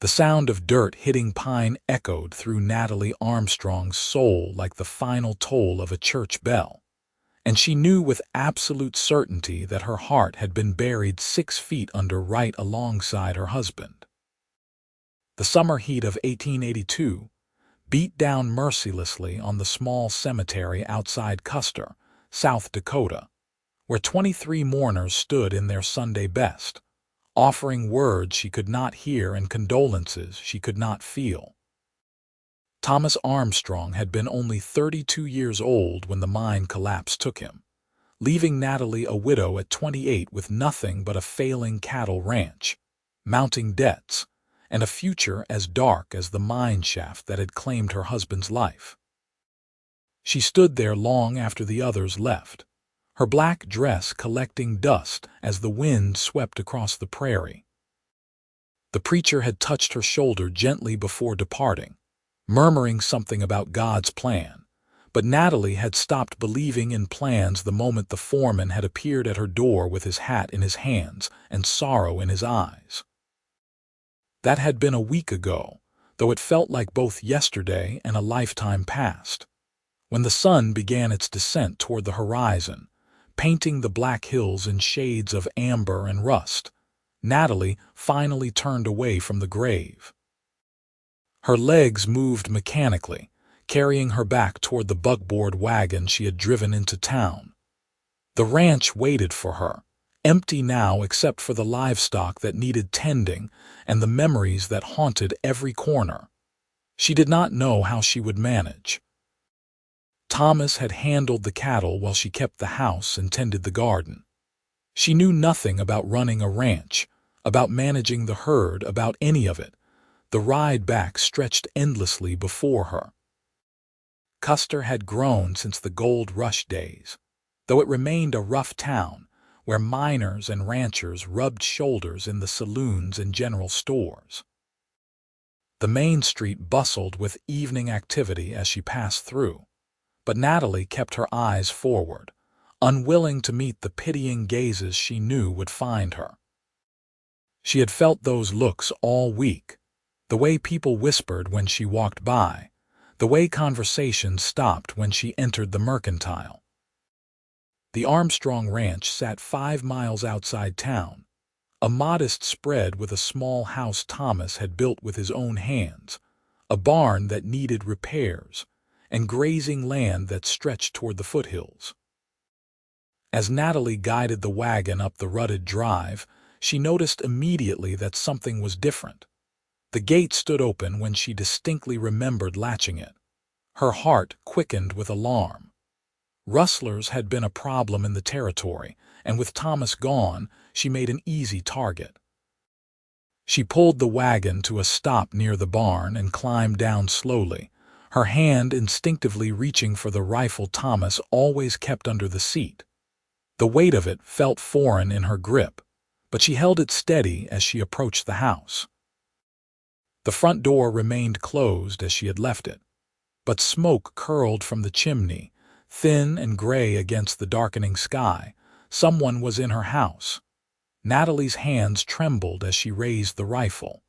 The sound of dirt hitting pine echoed through Natalie Armstrong's soul like the final toll of a church bell, and she knew with absolute certainty that her heart had been buried 6 feet under right alongside her husband. The summer heat of 1882 beat down mercilessly on the small cemetery outside Custer, South Dakota, where 23 mourners stood in their Sunday best, offering words she could not hear and condolences she could not feel. Thomas Armstrong had been only 32 years old when the mine collapse took him, leaving Natalie a widow at 28 with nothing but a failing cattle ranch, mounting debts, and a future as dark as the mine shaft that had claimed her husband's life. She stood there long after the others left, her black dress collecting dust as the wind swept across the prairie. The preacher had touched her shoulder gently before departing, murmuring something about God's plan, but Natalie had stopped believing in plans the moment the foreman had appeared at her door with his hat in his hands and sorrow in his eyes. That had been a week ago, though it felt like both yesterday and a lifetime past. When the sun began its descent toward the horizon, painting the black hills in shades of amber and rust, Natalie finally turned away from the grave. Her legs moved mechanically, carrying her back toward the buckboard wagon she had driven into town. The ranch waited for her, empty now except for the livestock that needed tending and the memories that haunted every corner. She did not know how she would manage. Thomas had handled the cattle while she kept the house and tended the garden. She knew nothing about running a ranch, about managing the herd, about any of it. The ride back stretched endlessly before her. Custer had grown since the gold rush days, though it remained a rough town where miners and ranchers rubbed shoulders in the saloons and general stores. The main street bustled with evening activity as she passed through, but Natalie kept her eyes forward, unwilling to meet the pitying gazes she knew would find her. She had felt those looks all week, the way people whispered when she walked by, the way conversations stopped when she entered the mercantile. The Armstrong Ranch sat 5 miles outside town, a modest spread with a small house Thomas had built with his own hands, a barn that needed repairs, and grazing land that stretched toward the foothills. As Natalie guided the wagon up the rutted drive, she noticed immediately that something was different. The gate stood open when she distinctly remembered latching it. Her heart quickened with alarm. Rustlers had been a problem in the territory, and with Thomas gone, she made an easy target. She pulled the wagon to a stop near the barn and climbed down slowly, her hand instinctively reaching for the rifle Thomas always kept under the seat. The weight of it felt foreign in her grip, but she held it steady as she approached the house. The front door remained closed as she had left it, but smoke curled from the chimney, thin and gray against the darkening sky. Someone was in her house. Natalie's hands trembled as she raised the rifle.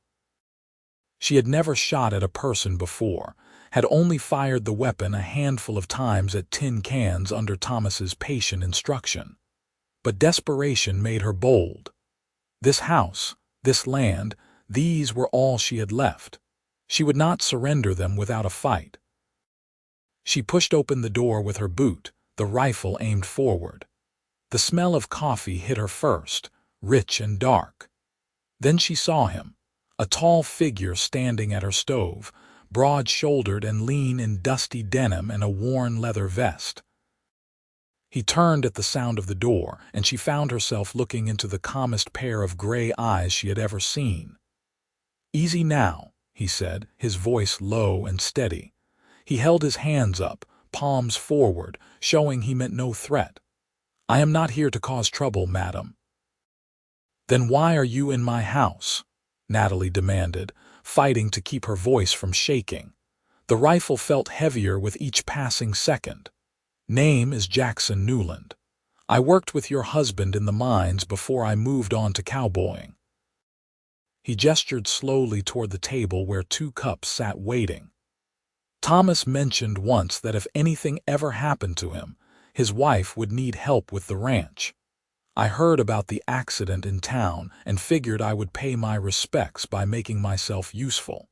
She had never shot at a person before, had only fired the weapon a handful of times at tin cans under Thomas's patient instruction. But desperation made her bold. This house, this land, these were all she had left. She would not surrender them without a fight. She pushed open the door with her boot, the rifle aimed forward. The smell of coffee hit her first, rich and dark. Then she saw him, a tall figure standing at her stove, broad-shouldered and lean in dusty denim and a worn leather vest. He turned at the sound of the door, and she found herself looking into the calmest pair of gray eyes she had ever seen. "Easy now," he said, his voice low and steady. He held his hands up, palms forward, showing he meant no threat. "I am not here to cause trouble, madam." "Then why are you in my house?" Natalie demanded, fighting to keep her voice from shaking. The rifle felt heavier with each passing second. "Name is Jackson Newland. I worked with your husband in the mines before I moved on to cowboying." He gestured slowly toward the table where 2 cups sat waiting. Thomas mentioned once that if anything ever happened to him, his wife would need help with the ranch. I heard about the accident in town and figured I would pay my respects by making myself useful.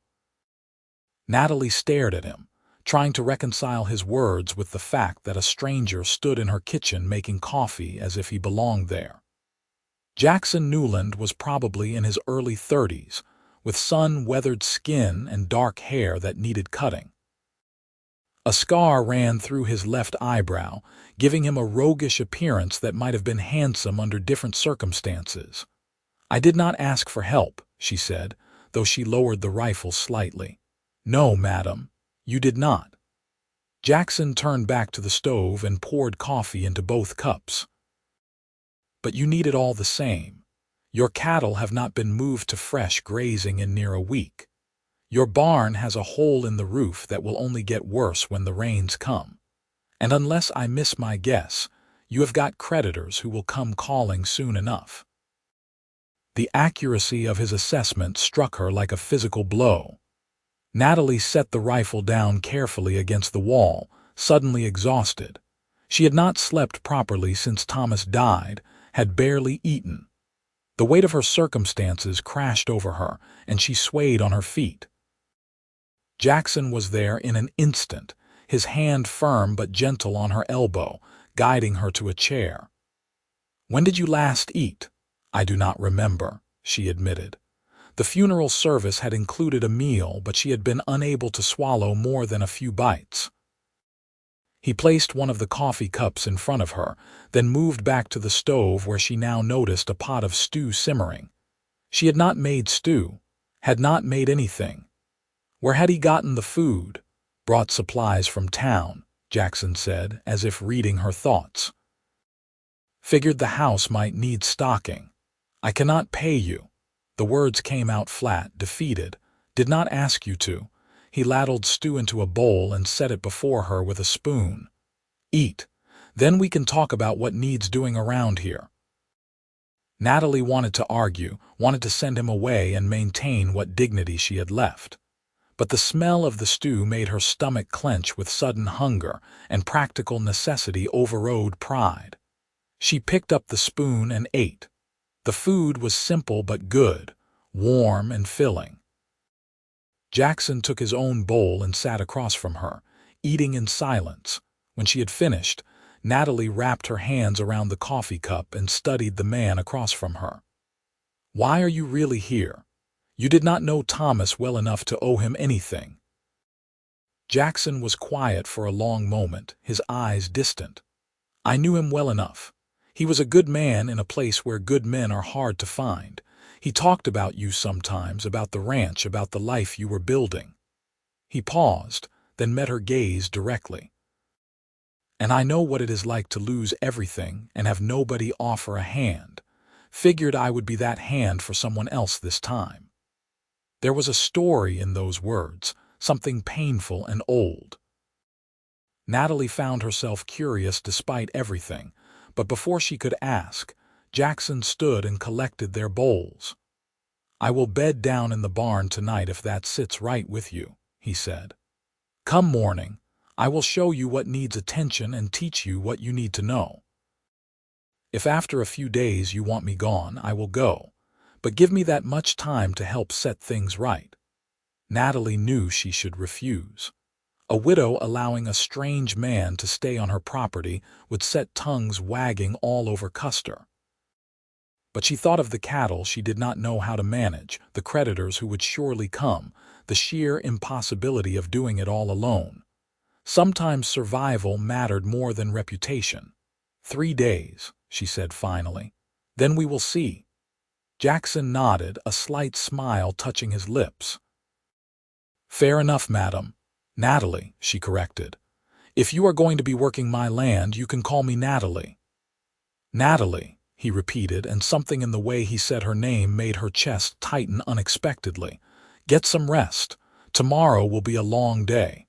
Natalie stared at him, trying to reconcile his words with the fact that a stranger stood in her kitchen making coffee as if he belonged there. Jackson Newland was probably in his early 30s, with sun-weathered skin and dark hair that needed cutting. A scar ran through his left eyebrow, giving him a roguish appearance that might have been handsome under different circumstances. "I did not ask for help," she said, though she lowered the rifle slightly. "No, madam, you did not." Jackson turned back to the stove and poured coffee into both cups. "But you need it all the same. Your cattle have not been moved to fresh grazing in near a week. Your barn has a hole in the roof that will only get worse when the rains come. And unless I miss my guess, you have got creditors who will come calling soon enough." The accuracy of his assessment struck her like a physical blow. Natalie set the rifle down carefully against the wall, suddenly exhausted. She had not slept properly since Thomas died, had barely eaten. The weight of her circumstances crashed over her, and she swayed on her feet. Jackson was there in an instant, his hand firm but gentle on her elbow, guiding her to a chair. "When did you last eat?" "I do not remember," she admitted. The funeral service had included a meal, but she had been unable to swallow more than a few bites. He placed one of the coffee cups in front of her, then moved back to the stove where she now noticed a pot of stew simmering. She had not made stew, had not made anything. Where had he gotten the food? "Brought supplies from town," Jackson said, as if reading her thoughts. "Figured the house might need stocking. I cannot pay you." The words came out flat, defeated. "Did not ask you to." He ladled stew into a bowl and set it before her with a spoon. "Eat. Then we can talk about what needs doing around here." Natalie wanted to argue, wanted to send him away and maintain what dignity she had left. But the smell of the stew made her stomach clench with sudden hunger, and practical necessity overrode pride. She picked up the spoon and ate. The food was simple but good, warm and filling. Jackson took his own bowl and sat across from her, eating in silence. When she had finished, Natalie wrapped her hands around the coffee cup and studied the man across from her. "Why are you really here? You did not know Thomas well enough to owe him anything." Jackson was quiet for a long moment, his eyes distant. "I knew him well enough. He was a good man in a place where good men are hard to find. He talked about you sometimes, about the ranch, about the life you were building." He paused, then met her gaze directly. "And I know what it is like to lose everything and have nobody offer a hand. Figured I would be that hand for someone else this time." There was a story in those words, something painful and old. Natalie found herself curious despite everything, but before she could ask, Jackson stood and collected their bowls. "I will bed down in the barn tonight if that sits right with you," he said. "Come morning, I will show you what needs attention and teach you what you need to know. If after a few days you want me gone, I will go, but give me that much time to help set things right." Natalie knew she should refuse. A widow allowing a strange man to stay on her property would set tongues wagging all over Custer. But she thought of the cattle she did not know how to manage, the creditors who would surely come, the sheer impossibility of doing it all alone. Sometimes survival mattered more than reputation. "3 days," she said finally. "Then we will see." Jackson nodded, a slight smile touching his lips. "Fair enough, madam." "Natalie," she corrected. "If you are going to be working my land, you can call me Natalie." "Natalie," he repeated, and something in the way he said her name made her chest tighten unexpectedly. "Get some rest. Tomorrow will be a long day."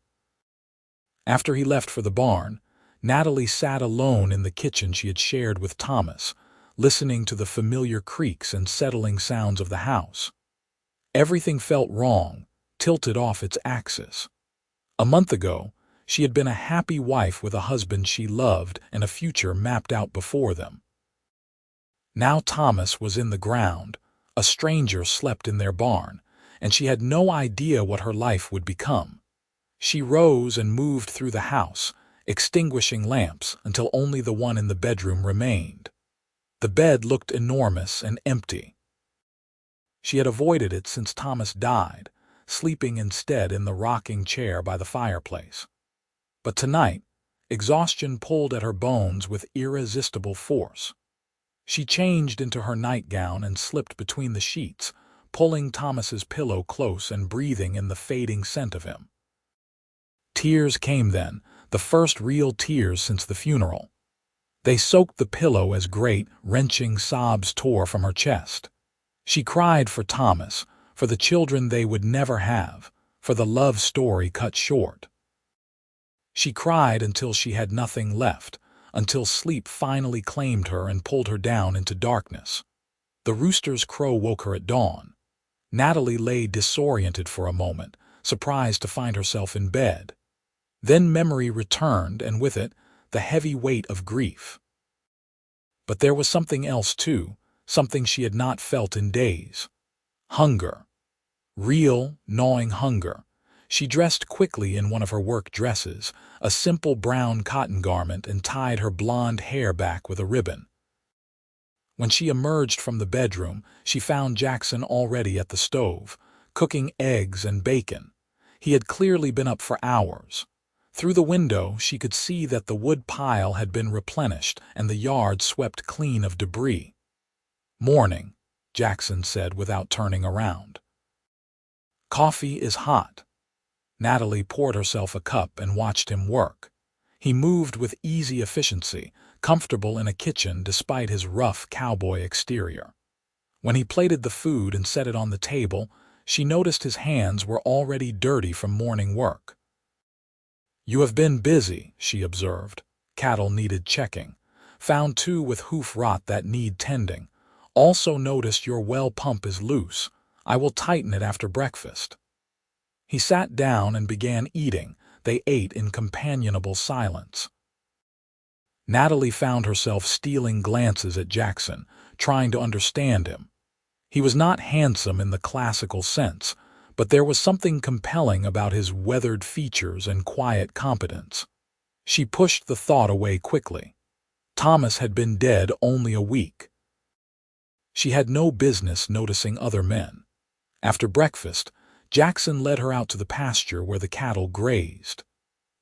After he left for the barn, Natalie sat alone in the kitchen she had shared with Thomas, listening to the familiar creaks and settling sounds of the house. Everything felt wrong, tilted off its axis. A month ago, she had been a happy wife with a husband she loved and a future mapped out before them. Now Thomas was in the ground, a stranger slept in their barn, and she had no idea what her life would become. She rose and moved through the house, extinguishing lamps until only the one in the bedroom remained. The bed looked enormous and empty. She had avoided it since Thomas died, sleeping instead in the rocking chair by the fireplace. But tonight, exhaustion pulled at her bones with irresistible force. She changed into her nightgown and slipped between the sheets, pulling Thomas's pillow close and breathing in the fading scent of him. Tears came then, the first real tears since the funeral. They soaked the pillow as great, wrenching sobs tore from her chest. She cried for Thomas, for the children they would never have, for the love story cut short. She cried until she had nothing left, until sleep finally claimed her and pulled her down into darkness. The rooster's crow woke her at dawn. Natalie lay disoriented for a moment, surprised to find herself in bed. Then memory returned, and with it, the heavy weight of grief. But there was something else too, something she had not felt in days. Hunger. Real, gnawing hunger. She dressed quickly in one of her work dresses, a simple brown cotton garment, and tied her blonde hair back with a ribbon. When she emerged from the bedroom, she found Jackson already at the stove, cooking eggs and bacon. He had clearly been up for hours. Through the window, she could see that the wood pile had been replenished and the yard swept clean of debris. "Morning," Jackson said without turning around. "Coffee is hot." Natalie poured herself a cup and watched him work. He moved with easy efficiency, comfortable in a kitchen despite his rough cowboy exterior. When he plated the food and set it on the table, she noticed his hands were already dirty from morning work. "You have been busy," she observed. "Cattle needed checking. Found two with hoof rot that need tending. Also noticed your well pump is loose. I will tighten it after breakfast." He sat down and began eating. They ate in companionable silence. Natalie found herself stealing glances at Jackson, trying to understand him. He was not handsome in the classical sense, but there was something compelling about his weathered features and quiet competence. She pushed the thought away quickly. Thomas had been dead only a week. She had no business noticing other men. After breakfast, Jackson led her out to the pasture where the cattle grazed.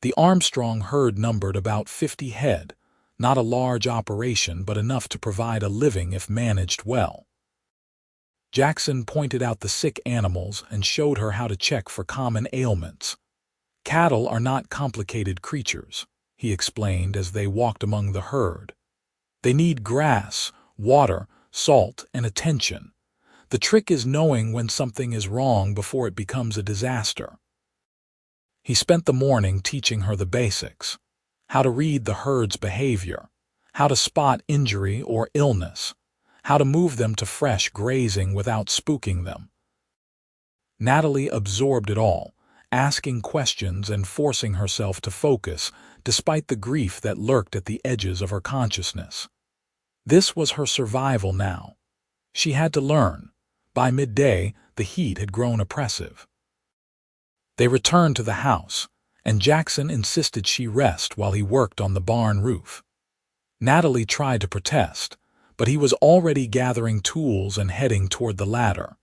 The Armstrong herd numbered about 50 head, not a large operation but enough to provide a living if managed well. Jackson pointed out the sick animals and showed her how to check for common ailments. "Cattle are not complicated creatures," he explained as they walked among the herd. "They need grass, water, salt, and attention. The trick is knowing when something is wrong before it becomes a disaster." He spent the morning teaching her the basics: how to read the herd's behavior, how to spot injury or illness, how to move them to fresh grazing without spooking them. Natalie absorbed it all, asking questions and forcing herself to focus, despite the grief that lurked at the edges of her consciousness. This was her survival now. She had to learn. By midday, the heat had grown oppressive. They returned to the house, and Jackson insisted she rest while he worked on the barn roof. Natalie tried to protest, but he was already gathering tools and heading toward the ladder.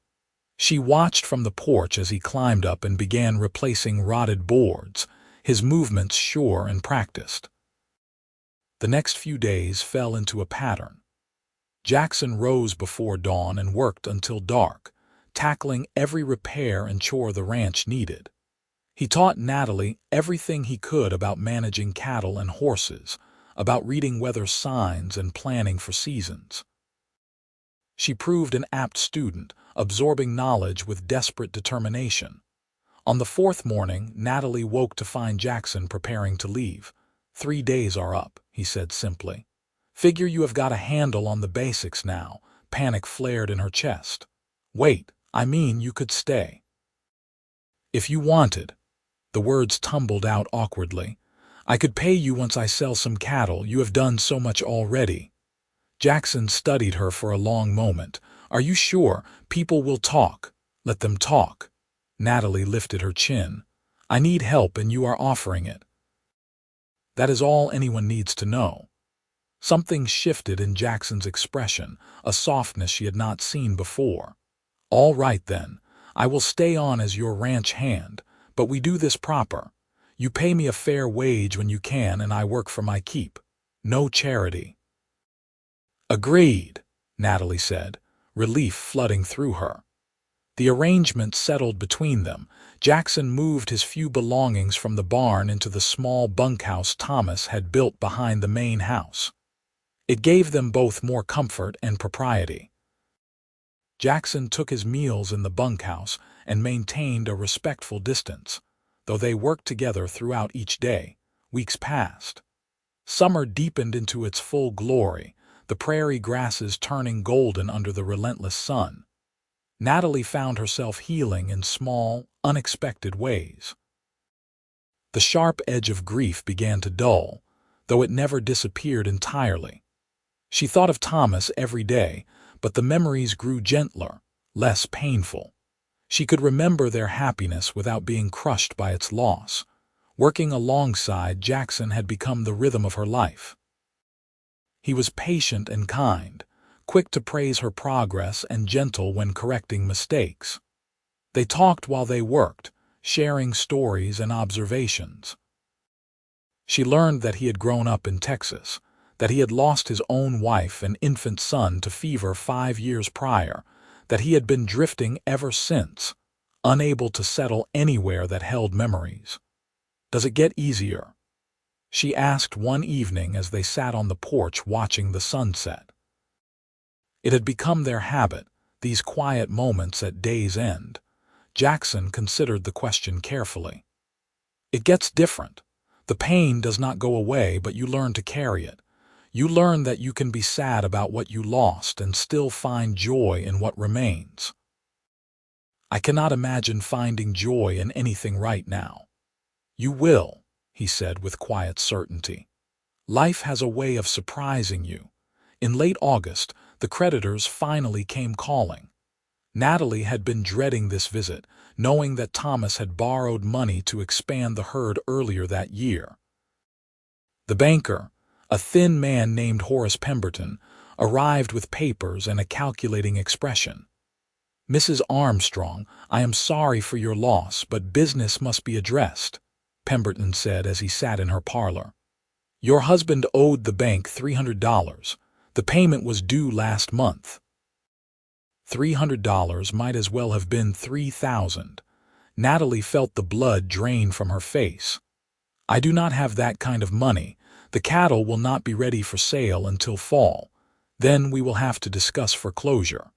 She watched from the porch as he climbed up and began replacing rotted boards, his movements sure and practiced. The next few days fell into a pattern. Jackson rose before dawn and worked until dark, tackling every repair and chore the ranch needed. He taught Natalie everything he could about managing cattle and horses, about reading weather signs and planning for seasons. She proved an apt student, absorbing knowledge with desperate determination. On the fourth morning, Natalie woke to find Jackson preparing to leave. "3 days are up," he said simply. "Figure you have got a handle on the basics now." Panic flared in her chest. "Wait, I mean, you could stay. If you wanted. The words tumbled out awkwardly. I could pay you once I sell some cattle. You have done so much already. Jackson studied her for a long moment. Are you sure? People will talk. Let them talk. Natalie lifted her chin. I need help and you are offering it. That is all anyone needs to know. Something shifted in Jackson's expression, a softness she had not seen before. All right then, I will stay on as your ranch hand, but we do this proper. You pay me a fair wage when you can and I work for my keep. No charity. Agreed, Natalie said, relief flooding through her. The arrangement settled between them. Jackson moved his few belongings from the barn into the small bunkhouse Thomas had built behind the main house. It gave them both more comfort and propriety. Jackson took his meals in the bunkhouse and maintained a respectful distance, though they worked together throughout each day. Weeks passed. Summer deepened into its full glory, the prairie grasses turning golden under the relentless sun. Natalie found herself healing in small, unexpected ways. The sharp edge of grief began to dull, though it never disappeared entirely. She thought of Thomas every day, but the memories grew gentler, less painful. She could remember their happiness without being crushed by its loss. Working alongside Jackson had become the rhythm of her life. He was patient and kind, quick to praise her progress and gentle when correcting mistakes. They talked while they worked, sharing stories and observations. She learned that he had grown up in Texas, that he had lost his own wife and infant son to fever 5 years prior, that he had been drifting ever since, unable to settle anywhere that held memories. Does it get easier? She asked one evening as they sat on the porch watching the sunset. It had become their habit, these quiet moments at day's end. Jackson considered the question carefully. It gets different. The pain does not go away, but you learn to carry it. You learn that you can be sad about what you lost and still find joy in what remains. I cannot imagine finding joy in anything right now. You will, he said with quiet certainty. Life has a way of surprising you. In late August, the creditors finally came calling. Natalie had been dreading this visit, knowing that Thomas had borrowed money to expand the herd earlier that year. The banker, a thin man named Horace Pemberton, arrived with papers and a calculating expression. Mrs. Armstrong, I am sorry for your loss, but business must be addressed, Pemberton said as he sat in her parlor. Your husband owed the bank $300. The payment was due last month. $300 might as well have been $3,000. Natalie felt the blood drain from her face. I do not have that kind of money. The cattle will not be ready for sale until fall. Then we will have to discuss foreclosure.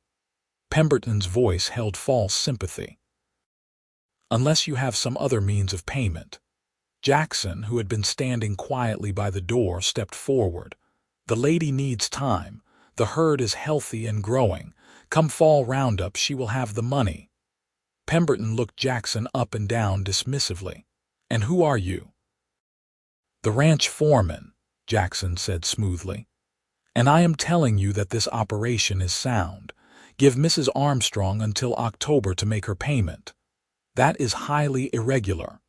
Pemberton's voice held false sympathy. Unless you have some other means of payment. Jackson, who had been standing quietly by the door, stepped forward. The lady needs time. The herd is healthy and growing. Come fall roundup, she will have the money. Pemberton looked Jackson up and down dismissively. And who are you? The ranch foreman, Jackson said smoothly. And I am telling you that this operation is sound. Give Mrs. Armstrong until October to make her payment. That is highly irregular.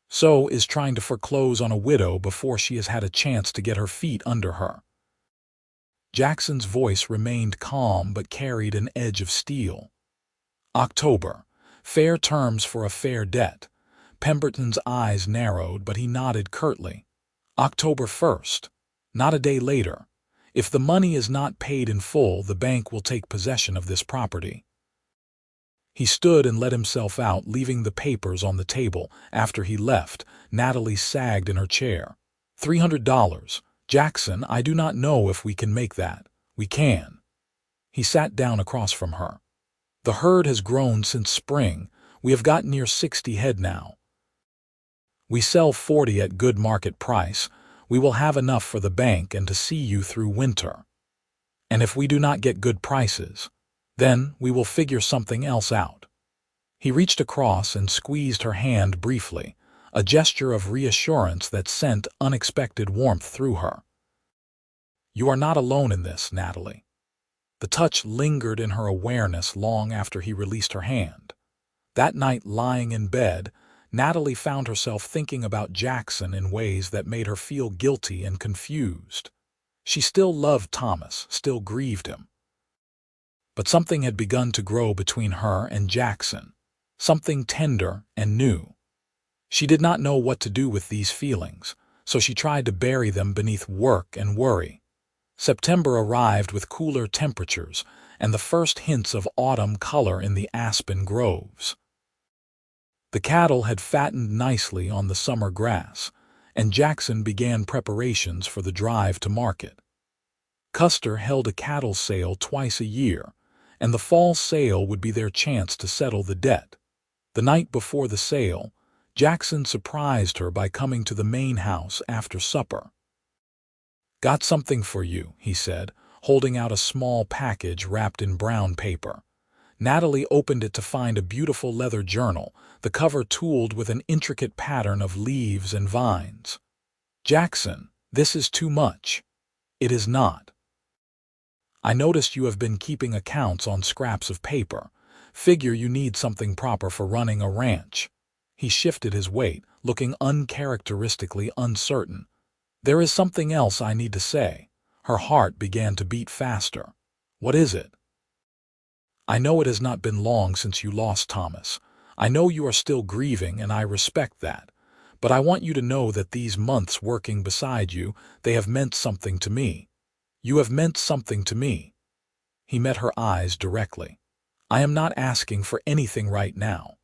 So is trying to foreclose on a widow before she has had a chance to get her feet under her. Jackson's voice remained calm but carried an edge of steel. October. Fair terms for a fair debt. Pemberton's eyes narrowed, but he nodded curtly. October 1st. Not a day later. If the money is not paid in full, the bank will take possession of this property. He stood and let himself out, leaving the papers on the table. After he left, Natalie sagged in her chair. $300. Jackson, I do not know if we can make that. We can. He sat down across from her. The herd has grown since spring. We have got near 60 head now. We sell 40 at good market price. We will have enough for the bank and to see you through winter. And if we do not get good prices, Then we will figure something else out." He reached across and squeezed her hand briefly, a gesture of reassurance that sent unexpected warmth through her. "You are not alone in this, Natalie." The touch lingered in her awareness long after he released her hand. That night, lying in bed, Natalie found herself thinking about Jackson in ways that made her feel guilty and confused. She still loved Thomas, still grieved him. But something had begun to grow between her and Jackson, something tender and new. She did not know what to do with these feelings, so she tried to bury them beneath work and worry. September arrived with cooler temperatures and the first hints of autumn color in the aspen groves. The cattle had fattened nicely on the summer grass, and Jackson began preparations for the drive to market. Custer held a cattle sale twice a year, and the fall sale would be their chance to settle the debt. The night before the sale, Jackson surprised her by coming to the main house after supper. "Got something for you," he said, holding out a small package wrapped in brown paper. Natalie opened it to find a beautiful leather journal, the cover tooled with an intricate pattern of leaves and vines. "Jackson, this is too much." "It is not. I noticed you have been keeping accounts on scraps of paper. Figure you need something proper for running a ranch." He shifted his weight, looking uncharacteristically uncertain. "There is something else I need to say." Her heart began to beat faster. "What is it?" "I know it has not been long since you lost Thomas. I know you are still grieving, and I respect that. But I want you to know that these months working beside you, they have meant something to me. You have meant something to me." He met her eyes directly. "I am not asking for anything right now.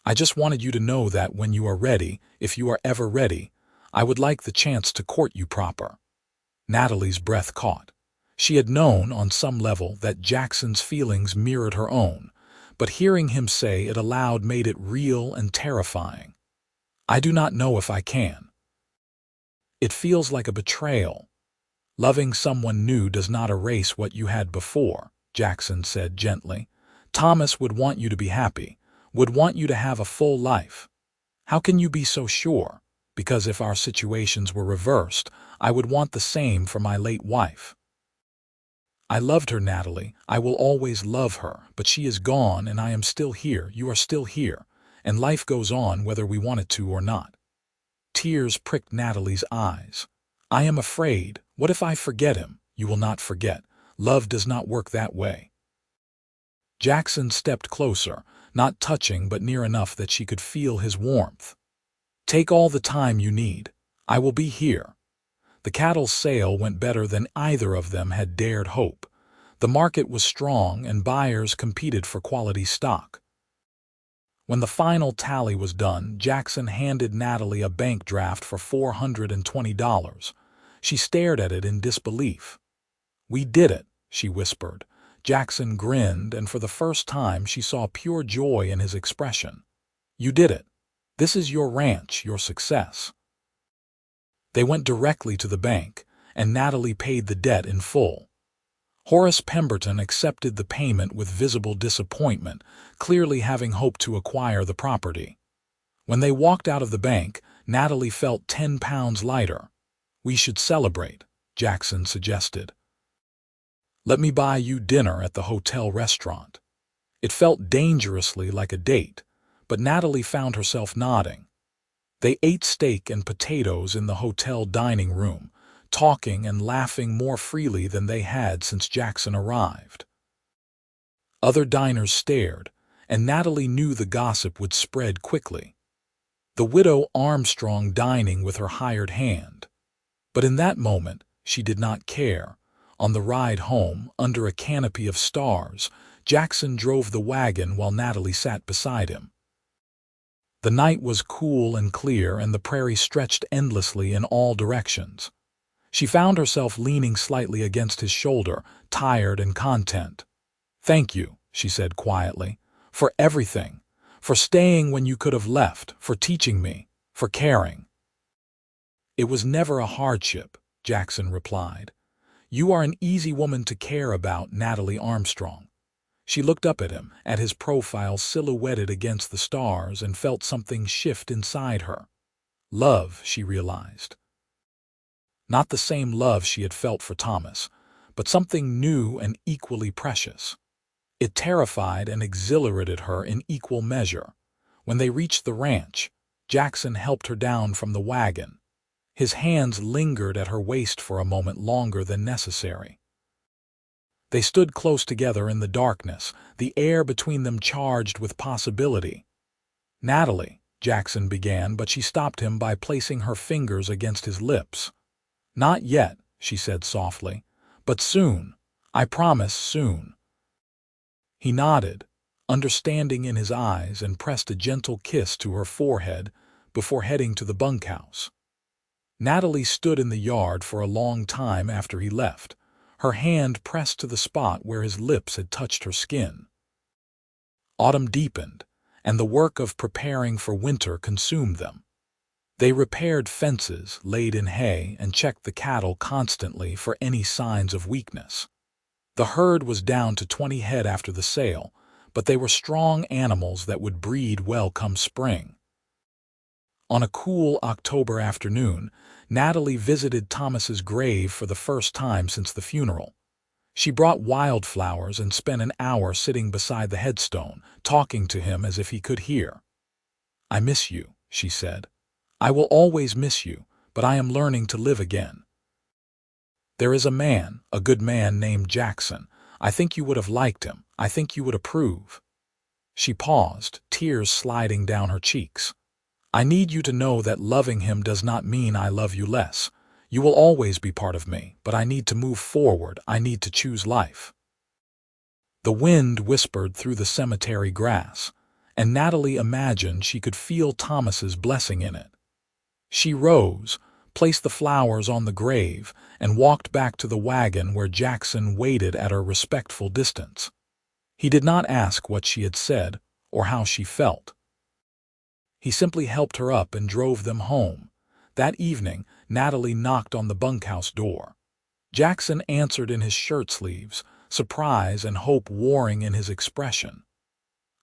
I just wanted you to know that when you are ready, if you are ever ready, I would like the chance to court you proper." Natalie's breath caught. She had known, on some level, that Jackson's feelings mirrored her own, but hearing him say it aloud made it real and terrifying. "I do not know if I can. It feels like a betrayal." "Loving someone new does not erase what you had before," Jackson said gently. "Thomas would want you to be happy, would want you to have a full life." "How can you be so sure?" "Because if our situations were reversed, I would want the same for my late wife. I loved her, Natalie. I will always love her, but she is gone and I am still here, you are still here, and life goes on whether we want it to or not." Tears pricked Natalie's eyes. "I am afraid. What if I forget him?" "You will not forget. Love does not work that way." Jackson stepped closer, not touching but near enough that she could feel his warmth. "Take all the time you need. I will be here." The cattle sale went better than either of them had dared hope. The market was strong and buyers competed for quality stock. When the final tally was done, Jackson handed Natalie a bank draft for $420. She stared at it in disbelief. "We did it," she whispered. Jackson grinned, and for the first time she saw pure joy in his expression. "You did it. This is your ranch, your success." They went directly to the bank, and Natalie paid the debt in full. Horace Pemberton accepted the payment with visible disappointment, clearly having hoped to acquire the property. When they walked out of the bank, Natalie felt 10 pounds lighter. "We should celebrate," Jackson suggested. "Let me buy you dinner at the hotel restaurant." It felt dangerously like a date, but Natalie found herself nodding. They ate steak and potatoes in the hotel dining room, talking and laughing more freely than they had since Jackson arrived. Other diners stared, and Natalie knew the gossip would spread quickly. The widow Armstrong dining with her hired hand. But in that moment, she did not care. On the ride home, under a canopy of stars, Jackson drove the wagon while Natalie sat beside him. The night was cool and clear, and the prairie stretched endlessly in all directions. She found herself leaning slightly against his shoulder, tired and content. "Thank you," she said quietly, "for everything, for staying when you could have left, for teaching me, for caring." "It was never a hardship," Jackson replied. "You are an easy woman to care about, Natalie Armstrong." She looked up at him, at his profile silhouetted against the stars, and felt something shift inside her. Love, she realized. Not the same love she had felt for Thomas, but something new and equally precious. It terrified and exhilarated her in equal measure. When they reached the ranch, Jackson helped her down from the wagon. His hands lingered at her waist for a moment longer than necessary. They stood close together in the darkness, the air between them charged with possibility. "Natalie," Jackson began, but she stopped him by placing her fingers against his lips. "Not yet," she said softly, "but soon. I promise, soon." He nodded, understanding in his eyes, and pressed a gentle kiss to her forehead before heading to the bunkhouse. Natalie stood in the yard for a long time after he left, her hand pressed to the spot where his lips had touched her skin. Autumn deepened, and the work of preparing for winter consumed them. They repaired fences, laid in hay, and checked the cattle constantly for any signs of weakness. The herd was down to 20 head after the sale, but they were strong animals that would breed well come spring. On a cool October afternoon, Natalie visited Thomas's grave for the first time since the funeral. She brought wildflowers and spent an hour sitting beside the headstone, talking to him as if he could hear. "I miss you," she said. "I will always miss you, but I am learning to live again. There is a man, a good man named Jackson. I think you would have liked him. I think you would approve." She paused, tears sliding down her cheeks. "I need you to know that loving him does not mean I love you less. You will always be part of me, but I need to move forward. I need to choose life." The wind whispered through the cemetery grass, and Natalie imagined she could feel Thomas's blessing in it. She rose, placed the flowers on the grave, and walked back to the wagon where Jackson waited at a respectful distance. He did not ask what she had said or how she felt. He simply helped her up and drove them home. That evening, Natalie knocked on the bunkhouse door. Jackson answered in his shirt sleeves, surprise and hope warring in his expression.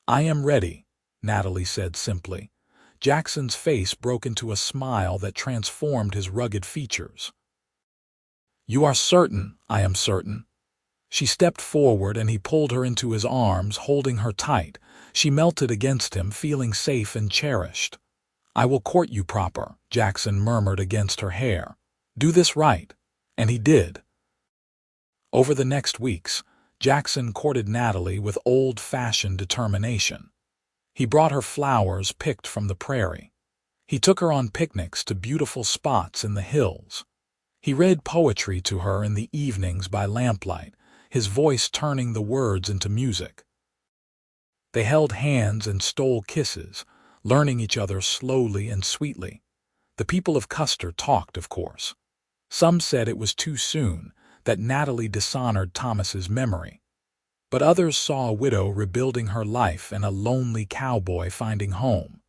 "I am ready," Natalie said simply. Jackson's face broke into a smile that transformed his rugged features. "You are certain?" "I am certain." She stepped forward and he pulled her into his arms, holding her tight. She melted against him, feeling safe and cherished. "I will court you proper," Jackson murmured against her hair. "Do this right." And he did. Over the next weeks, Jackson courted Natalie with old-fashioned determination. He brought her flowers picked from the prairie. He took her on picnics to beautiful spots in the hills. He read poetry to her in the evenings by lamplight, his voice turning the words into music. They held hands and stole kisses, learning each other slowly and sweetly. The people of Custer talked, of course. Some said it was too soon, that Natalie dishonored Thomas's memory. But others saw a widow rebuilding her life and a lonely cowboy finding home.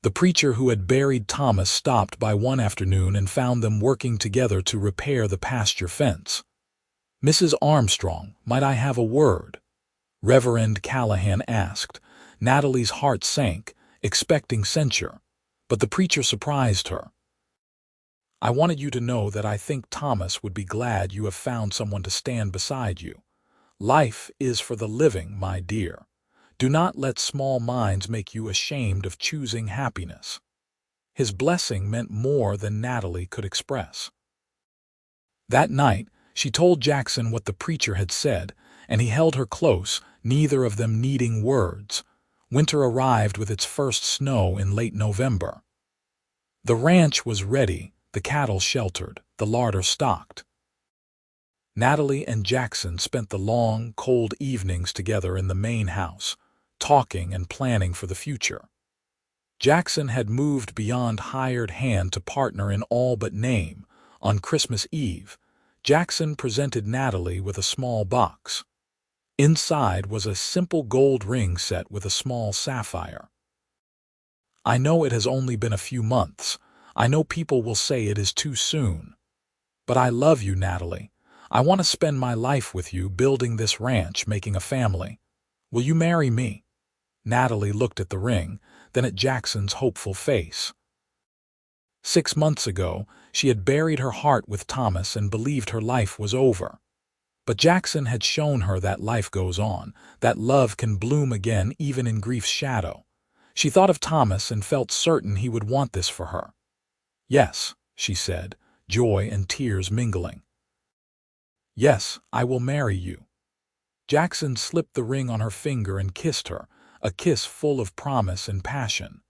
The preacher who had buried Thomas stopped by one afternoon and found them working together to repair the pasture fence. "Mrs. Armstrong, might I have a word?" Reverend Callahan asked. Natalie's heart sank, expecting censure, but the preacher surprised her. "I wanted you to know that I think Thomas would be glad you have found someone to stand beside you. Life is for the living, my dear. Do not let small minds make you ashamed of choosing happiness." His blessing meant more than Natalie could express. That night, she told Jackson what the preacher had said, and he held her close, neither of them needing words. Winter arrived with its first snow in late November. The ranch was ready, the cattle sheltered, the larder stocked. Natalie and Jackson spent the long, cold evenings together in the main house, talking and planning for the future. Jackson had moved beyond hired hand to partner in all but name. On Christmas Eve, Jackson presented Natalie with a small box. Inside was a simple gold ring set with a small sapphire. "I know it has only been a few months. I know people will say it is too soon." "But I love you, Natalie. I want to spend my life with you, building this ranch, making a family. Will you marry me?" Natalie looked at the ring, then at Jackson's hopeful face. 6 months ago, she had buried her heart with Thomas and believed her life was over. But Jackson had shown her that life goes on, that love can bloom again even in grief's shadow. She thought of Thomas and felt certain he would want this for her. "Yes," she said, joy and tears mingling. "Yes, I will marry you." Jackson slipped the ring on her finger and kissed her, a kiss full of promise and passion.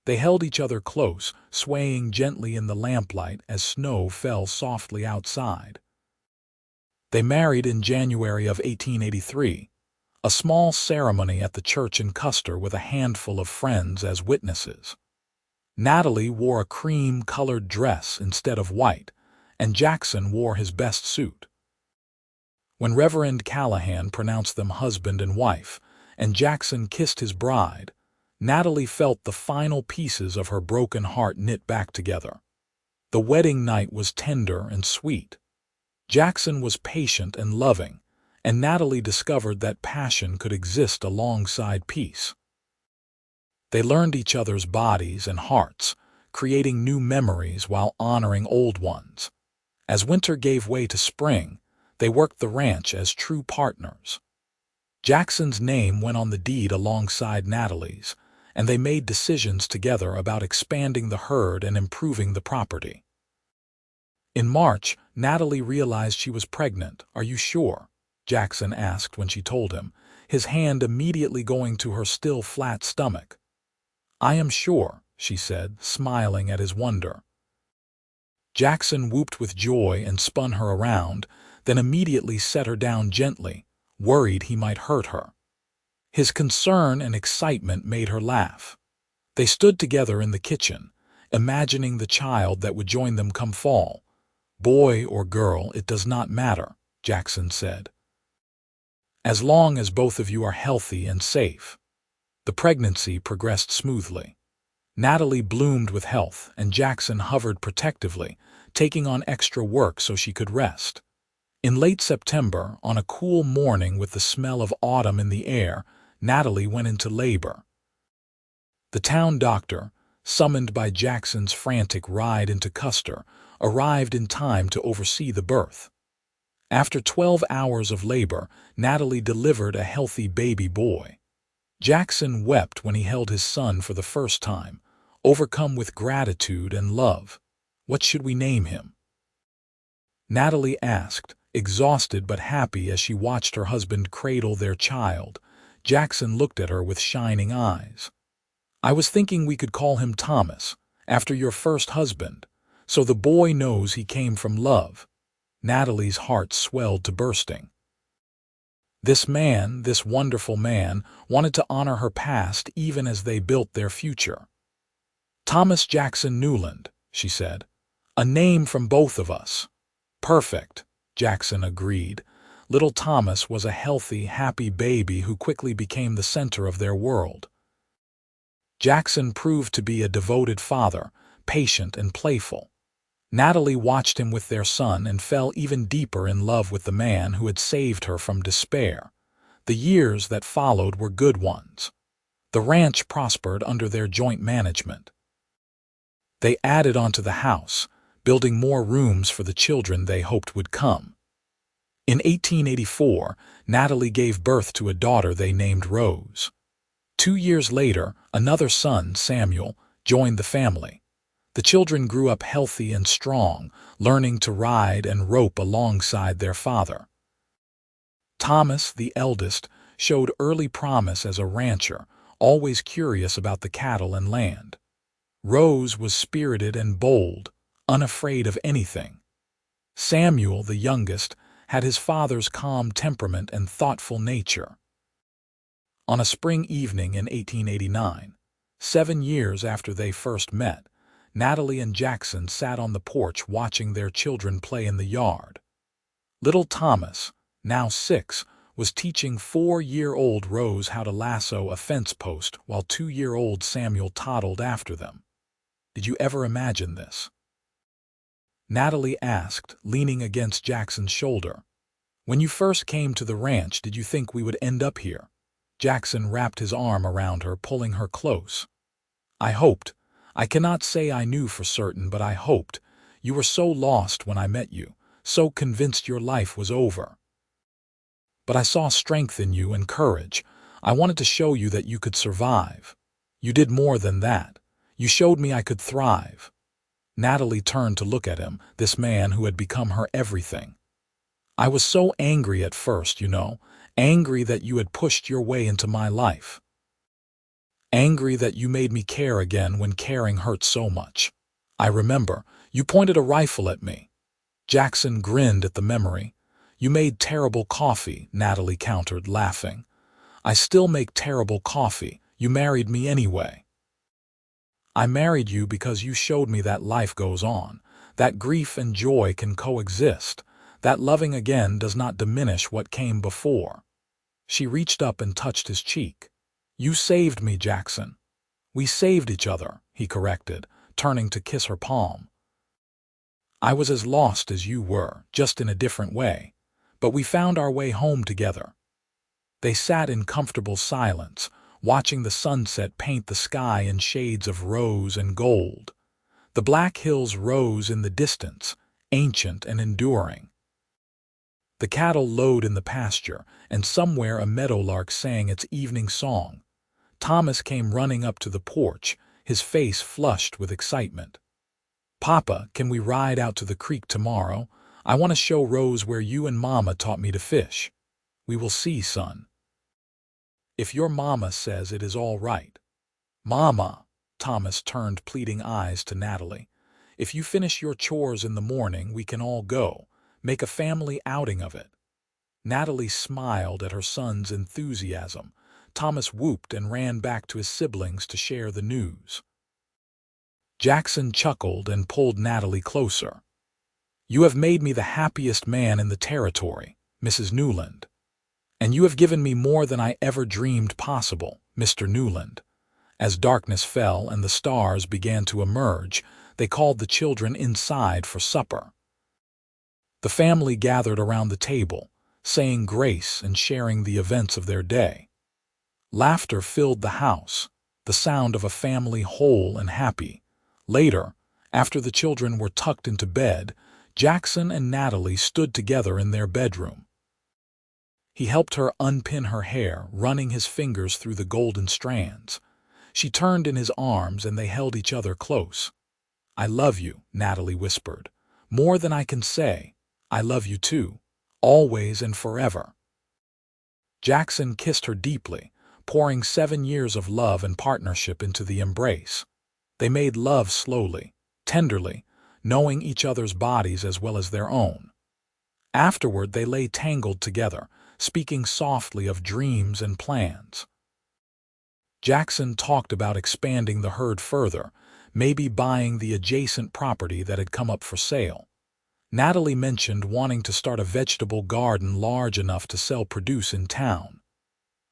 They held each other close, swaying gently in the lamplight as snow fell softly outside. They married in January of 1883, a small ceremony at the church in Custer with a handful of friends as witnesses. Natalie wore a cream-colored dress instead of white, and Jackson wore his best suit. When Reverend Callahan pronounced them husband and wife, and Jackson kissed his bride, Natalie felt the final pieces of her broken heart knit back together. The wedding night was tender and sweet. Jackson was patient and loving, and Natalie discovered that passion could exist alongside peace. They learned each other's bodies and hearts, creating new memories while honoring old ones. As winter gave way to spring, they worked the ranch as true partners. Jackson's name went on the deed alongside Natalie's, and they made decisions together about expanding the herd and improving the property. In March, Natalie realized she was pregnant. "Are you sure?" Jackson asked when she told him, his hand immediately going to her still flat stomach. "I am sure," she said, smiling at his wonder. Jackson whooped with joy and spun her around, then immediately set her down gently, worried he might hurt her. His concern and excitement made her laugh. They stood together in the kitchen, imagining the child that would join them come fall. "Boy or girl, it does not matter," Jackson said. "As long as both of you are healthy and safe." The pregnancy progressed smoothly. Natalie bloomed with health, and Jackson hovered protectively, taking on extra work so she could rest. In late September, on a cool morning with the smell of autumn in the air, Natalie went into labor. The town doctor, summoned by Jackson's frantic ride into Custer, arrived in time to oversee the birth. After 12 hours of labor, Natalie delivered a healthy baby boy. Jackson wept when he held his son for the first time, overcome with gratitude and love. "What should we name him?" Natalie asked, exhausted but happy as she watched her husband cradle their child. Jackson looked at her with shining eyes. "I was thinking we could call him Thomas, after your first husband, so the boy knows he came from love." Natalie's heart swelled to bursting. This man, this wonderful man, wanted to honor her past even as they built their future. "Thomas Jackson Newland," she said. "A name from both of us." "Perfect," Jackson agreed. Little Thomas was a healthy, happy baby who quickly became the center of their world. Jackson proved to be a devoted father, patient and playful. Natalie watched him with their son and fell even deeper in love with the man who had saved her from despair. The years that followed were good ones. The ranch prospered under their joint management. They added onto the house, building more rooms for the children they hoped would come. In 1884, Natalie gave birth to a daughter they named Rose. 2 years later, another son, Samuel, joined the family. The children grew up healthy and strong, learning to ride and rope alongside their father. Thomas, the eldest, showed early promise as a rancher, always curious about the cattle and land. Rose was spirited and bold, unafraid of anything. Samuel, the youngest, had his father's calm temperament and thoughtful nature. On a spring evening in 1889, 7 years after they first met, Natalie and Jackson sat on the porch watching their children play in the yard. Little Thomas, now 6, was teaching 4-year-old Rose how to lasso a fence post while 2-year-old Samuel toddled after them. Did you ever imagine this? Natalie asked, leaning against Jackson's shoulder. When you first came to the ranch, did you think we would end up here? Jackson wrapped his arm around her, pulling her close. I hoped. I cannot say I knew for certain, but I hoped. You were so lost when I met you, so convinced your life was over. But I saw strength in you and courage. I wanted to show you that you could survive. You did more than that. You showed me I could thrive. Natalie turned to look at him, this man who had become her everything. I was so angry at first, angry that you had pushed your way into my life. Angry that you made me care again when caring hurt so much. I remember, you pointed a rifle at me. Jackson grinned at the memory. You made terrible coffee, Natalie countered, laughing. I still make terrible coffee. You married me anyway. I married you because you showed me that life goes on, that grief and joy can coexist, that loving again does not diminish what came before. She reached up and touched his cheek. You saved me, Jackson. We saved each other, he corrected, turning to kiss her palm. I was as lost as you were, just in a different way, but we found our way home together. They sat in comfortable silence, watching the sunset paint the sky in shades of rose and gold. The black hills rose in the distance, ancient and enduring. The cattle lowed in the pasture, and somewhere a meadowlark sang its evening song. Thomas came running up to the porch, his face flushed with excitement. Papa, can we ride out to the creek tomorrow? I want to show Rose where you and Mama taught me to fish. We will see, son. If your Mama says it is all right. Mama, Thomas turned pleading eyes to Natalie. If you finish your chores in the morning, we can all go. Make a family outing of it. Natalie smiled at her son's enthusiasm. Thomas whooped and ran back to his siblings to share the news. Jackson chuckled and pulled Natalie closer. You have made me the happiest man in the territory, Mrs. Newland. And you have given me more than I ever dreamed possible, Mr. Newland. As darkness fell and the stars began to emerge, they called the children inside for supper. The family gathered around the table, saying grace and sharing the events of their day. Laughter filled the house, the sound of a family whole and happy. Later, after the children were tucked into bed, Jackson and Natalie stood together in their bedroom. He helped her unpin her hair, running his fingers through the golden strands. She turned in his arms and they held each other close. I love you, Natalie whispered. More than I can say. I love you too, always and forever. Jackson kissed her deeply, pouring 7 years of love and partnership into the embrace. They made love slowly, tenderly, knowing each other's bodies as well as their own. Afterward, they lay tangled together, speaking softly of dreams and plans. Jackson talked about expanding the herd further, maybe buying the adjacent property that had come up for sale. Natalie mentioned wanting to start a vegetable garden large enough to sell produce in town.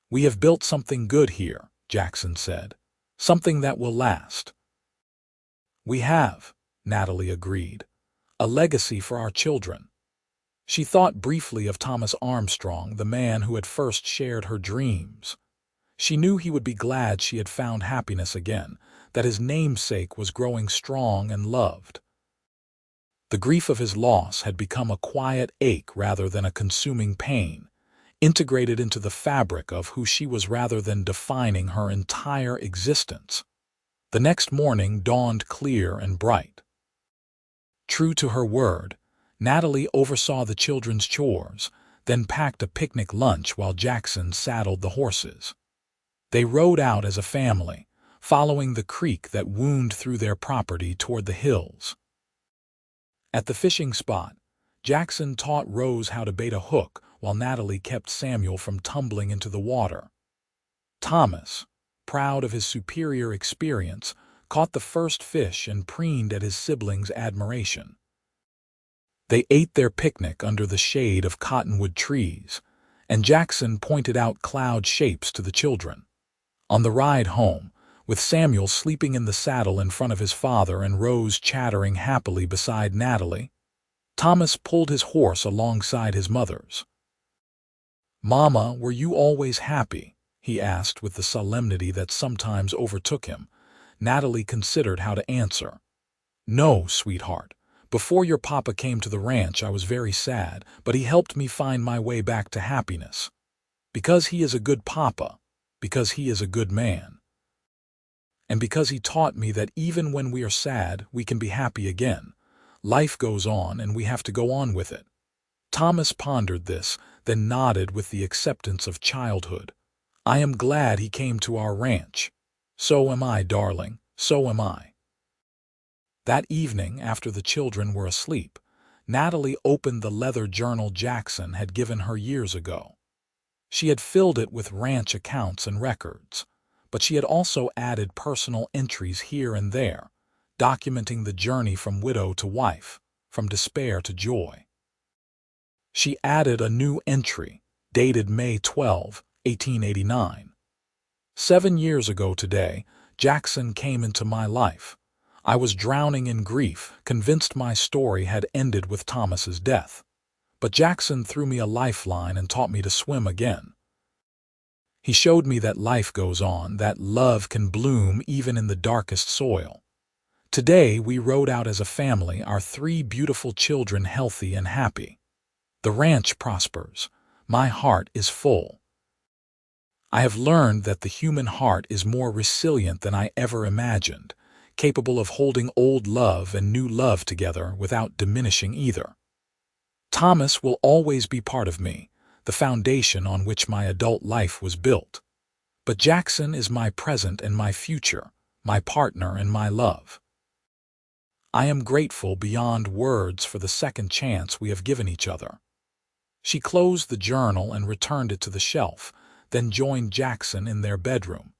We have built something good here, Jackson said. Something that will last. We have, Natalie agreed. A legacy for our children. She thought briefly of Thomas Armstrong, the man who had first shared her dreams. She knew he would be glad she had found happiness again, that his namesake was growing strong and loved. The grief of his loss had become a quiet ache rather than a consuming pain, integrated into the fabric of who she was rather than defining her entire existence. The next morning dawned clear and bright. True to her word, Natalie oversaw the children's chores, then packed a picnic lunch while Jackson saddled the horses. They rode out as a family, following the creek that wound through their property toward the hills. At the fishing spot, Jackson taught Rose how to bait a hook while Natalie kept Samuel from tumbling into the water. Thomas, proud of his superior experience, caught the first fish and preened at his siblings' admiration. They ate their picnic under the shade of cottonwood trees, and Jackson pointed out cloud shapes to the children. On the ride home, with Samuel sleeping in the saddle in front of his father and Rose chattering happily beside Natalie, Thomas pulled his horse alongside his mother's. "Mama, were you always happy?" he asked with the solemnity that sometimes overtook him. Natalie considered how to answer. "No, sweetheart. Before your papa came to the ranch, I was very sad, but he helped me find my way back to happiness. Because he is a good papa, because he is a good man, and because he taught me that even when we are sad, we can be happy again. Life goes on and we have to go on with it." Thomas pondered this, then nodded with the acceptance of childhood. "I am glad he came to our ranch." "So am I, darling, so am I." That evening, after the children were asleep, Natalie opened the leather journal Jackson had given her years ago. She had filled it with ranch accounts and records, but she had also added personal entries here and there, documenting the journey from widow to wife, from despair to joy. She added a new entry, dated May 12, 1889. 7 years ago today, Jackson came into my life. I was drowning in grief, convinced my story had ended with Thomas's death. But Jackson threw me a lifeline and taught me to swim again. He showed me that life goes on, that love can bloom even in the darkest soil. Today we rode out as a family, our 3 beautiful children healthy and happy. The ranch prospers. My heart is full. I have learned that the human heart is more resilient than I ever imagined, capable of holding old love and new love together without diminishing either. Thomas will always be part of me, the foundation on which my adult life was built. But Jackson is my present and my future, my partner and my love. I am grateful beyond words for the second chance we have given each other." She closed the journal and returned it to the shelf, then joined Jackson in their bedroom.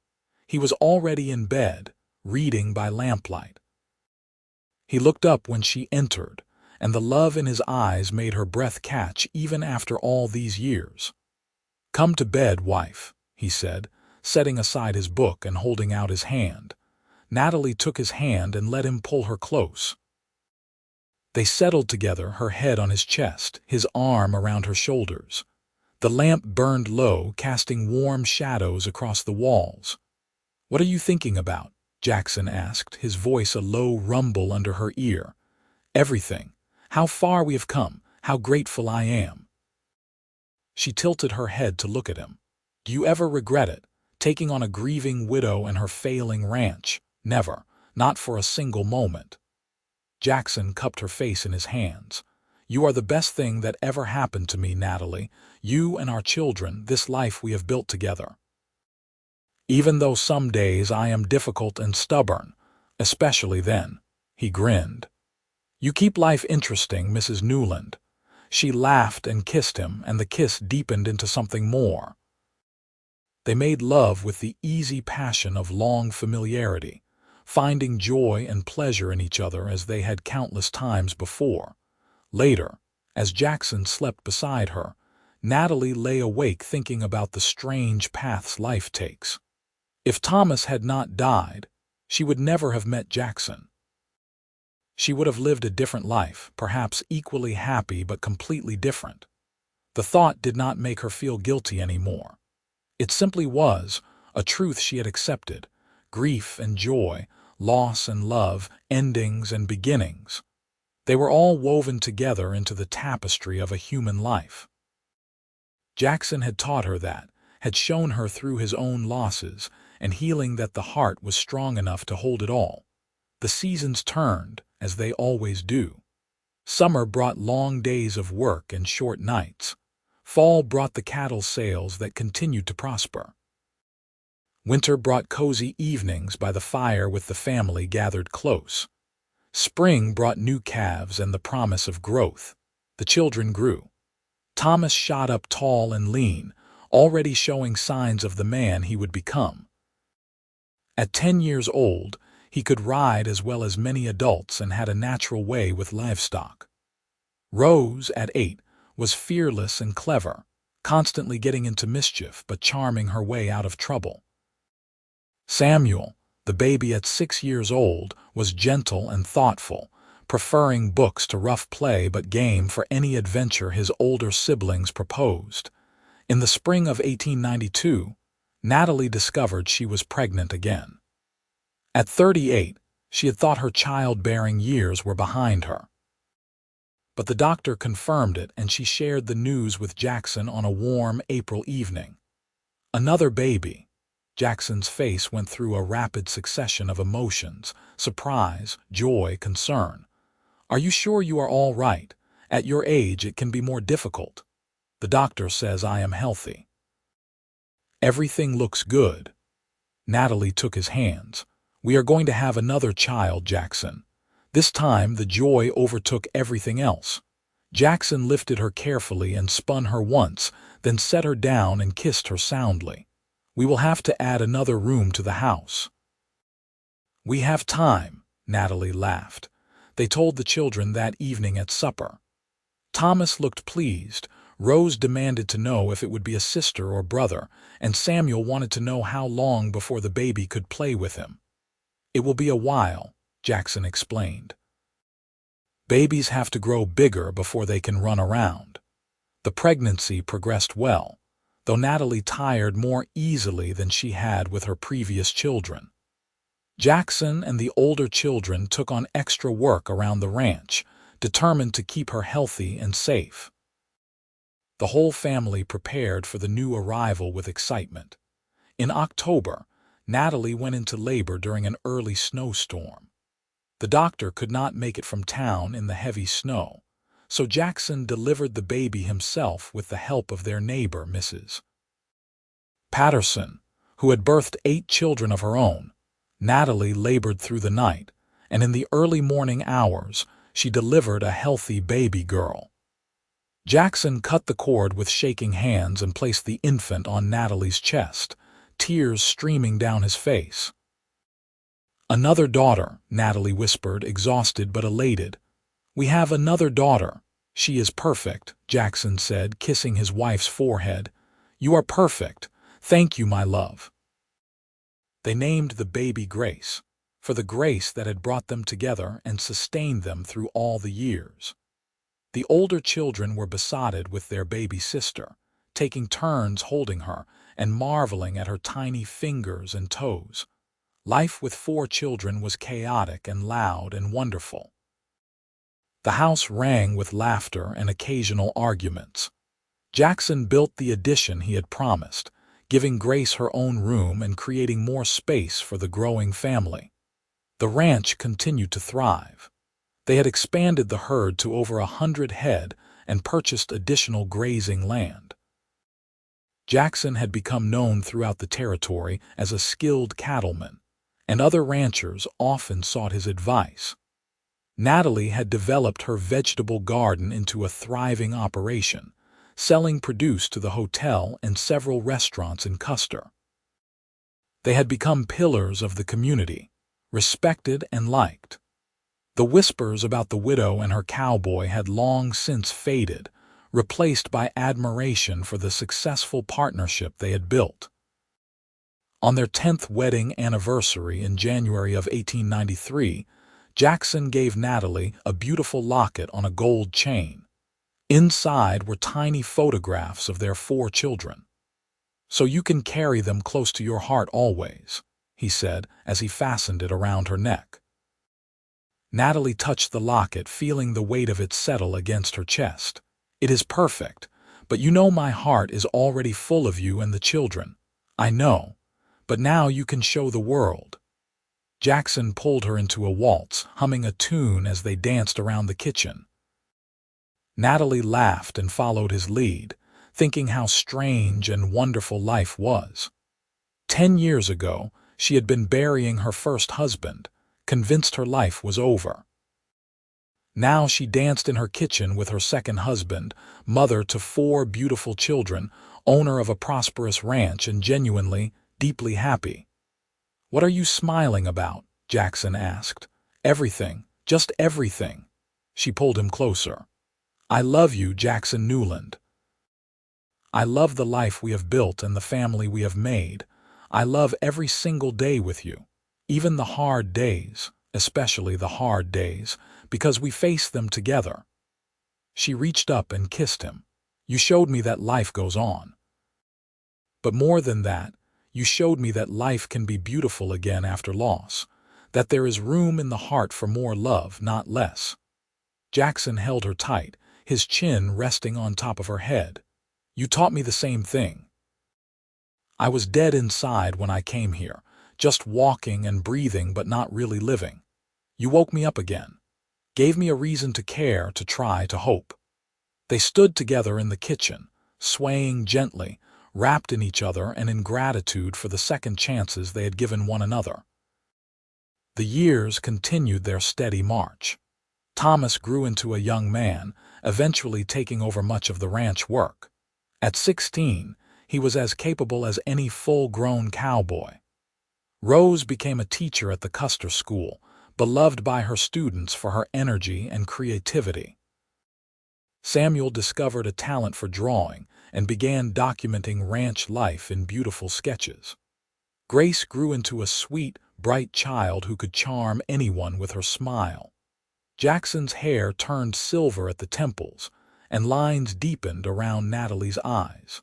He was already in bed, reading by lamplight. He looked up when she entered, and the love in his eyes made her breath catch even after all these years. "Come to bed, wife," he said, setting aside his book and holding out his hand. Natalie took his hand and let him pull her close. They settled together, her head on his chest, his arm around her shoulders. The lamp burned low, casting warm shadows across the walls. "What are you thinking about?" Jackson asked, his voice a low rumble under her ear. "Everything. How far we have come, how grateful I am." She tilted her head to look at him. "Do you ever regret it, taking on a grieving widow and her failing ranch?" "Never, not for a single moment." Jackson cupped her face in his hands. "You are the best thing that ever happened to me, Natalie. You and our children, this life we have built together. Even though some days I am difficult and stubborn, especially then." He grinned. "You keep life interesting, Mrs. Newland." She laughed and kissed him, and the kiss deepened into something more. They made love with the easy passion of long familiarity, finding joy and pleasure in each other as they had countless times before. Later, as Jackson slept beside her, Natalie lay awake thinking about the strange paths life takes. If Thomas had not died, she would never have met Jackson. She would have lived a different life, perhaps equally happy but completely different. The thought did not make her feel guilty anymore. It simply was a truth she had accepted: grief and joy, loss and love, endings and beginnings. They were all woven together into the tapestry of a human life. Jackson had taught her that, had shown her through his own losses and healing that the heart was strong enough to hold it all. The seasons turned, as they always do. Summer brought long days of work and short nights. Fall brought the cattle sales that continued to prosper. Winter brought cozy evenings by the fire with the family gathered close. Spring brought new calves and the promise of growth. The children grew. Thomas shot up tall and lean, already showing signs of the man he would become. At 10 years old, he could ride as well as many adults and had a natural way with livestock. Rose, at 8, was fearless and clever, constantly getting into mischief but charming her way out of trouble. Samuel, The baby at 6 years old was gentle and thoughtful, preferring books to rough play but game for any adventure his older siblings proposed. In the spring of 1892, Natalie discovered she was pregnant again. At 38, she had thought her childbearing years were behind her. But the doctor confirmed it, and she shared the news with Jackson on a warm April evening. Another baby. Jackson's face went through a rapid succession of emotions: surprise, joy, concern. "Are you sure you are all right? At your age, it can be more difficult." "The doctor says I am healthy." "Everything looks good." Natalie took his hands. "We are going to have another child, Jackson." This time the joy overtook everything else. Jackson lifted her carefully and spun her once, then set her down and kissed her soundly. "We will have to add another room to the house." "We have time," Natalie laughed. They told the children that evening at supper. Thomas looked pleased. Rose demanded to know if it would be a sister or brother, and Samuel wanted to know how long before the baby could play with him. "It will be a while," Jackson explained. "Babies have to grow bigger before they can run around." The pregnancy progressed well, though Natalie tired more easily than she had with her previous children. Jackson and the older children took on extra work around the ranch, determined to keep her healthy and safe. The whole family prepared for the new arrival with excitement. In October, Natalie went into labor during an early snowstorm. The doctor could not make it from town in the heavy snow, so Jackson delivered the baby himself with the help of their neighbor, Mrs. Patterson, who had birthed 8 children of her own. Natalie labored through the night, and in the early morning hours, she delivered a healthy baby girl. Jackson cut the cord with shaking hands and placed the infant on Natalie's chest, tears streaming down his face. "Another daughter," Natalie whispered, exhausted but elated. "We have another daughter. She is perfect," Jackson said, kissing his wife's forehead. "You are perfect. Thank you, my love." They named the baby Grace, for the grace that had brought them together and sustained them through all the years. The older children were besotted with their baby sister, taking turns holding her and marveling at her tiny fingers and toes. Life with 4 children was chaotic and loud and wonderful. The house rang with laughter and occasional arguments. Jackson built the addition he had promised, giving Grace her own room and creating more space for the growing family. The ranch continued to thrive. They had expanded the herd to over 100 head and purchased additional grazing land. Jackson had become known throughout the territory as a skilled cattleman, and other ranchers often sought his advice. Natalie had developed her vegetable garden into a thriving operation, selling produce to the hotel and several restaurants in Custer. They had become pillars of the community, respected and liked. The whispers about the widow and her cowboy had long since faded, replaced by admiration for the successful partnership they had built. On their 10th wedding anniversary in January of 1893, Jackson gave Natalie a beautiful locket on a gold chain. Inside were tiny photographs of their 4 children. "So you can carry them close to your heart always," he said as he fastened it around her neck. Natalie touched the locket, feeling the weight of it settle against her chest. "It is perfect, but you know my heart is already full of you and the children." "I know, but now you can show the world." Jackson pulled her into a waltz, humming a tune as they danced around the kitchen. Natalie laughed and followed his lead, thinking how strange and wonderful life was. 10 years ago, she had been burying her first husband, convinced her life was over. Now she danced in her kitchen with her second husband, mother to 4 beautiful children, owner of a prosperous ranch, and genuinely, deeply happy. "What are you smiling about?" Jackson asked. "Everything, just everything." She pulled him closer. "I love you, Jackson Newland. I love the life we have built and the family we have made. I love every single day with you. Even the hard days, especially the hard days, because we face them together." She reached up and kissed him. "You showed me that life goes on. But more than that, you showed me that life can be beautiful again after loss, that there is room in the heart for more love, not less." Jackson held her tight, his chin resting on top of her head. "You taught me the same thing. I was dead inside when I came here, just walking and breathing but not really living. You woke me up again, gave me a reason to care, to try, to hope." They stood together in the kitchen, swaying gently, wrapped in each other and in gratitude for the second chances they had given one another. The years continued their steady march. Thomas grew into a young man, eventually taking over much of the ranch work. At 16, he was as capable as any full-grown cowboy. Rose became a teacher at the Custer School, beloved by her students for her energy and creativity. Samuel discovered a talent for drawing and began documenting ranch life in beautiful sketches. Grace grew into a sweet, bright child who could charm anyone with her smile. Jackson's hair turned silver at the temples, and lines deepened around Natalie's eyes.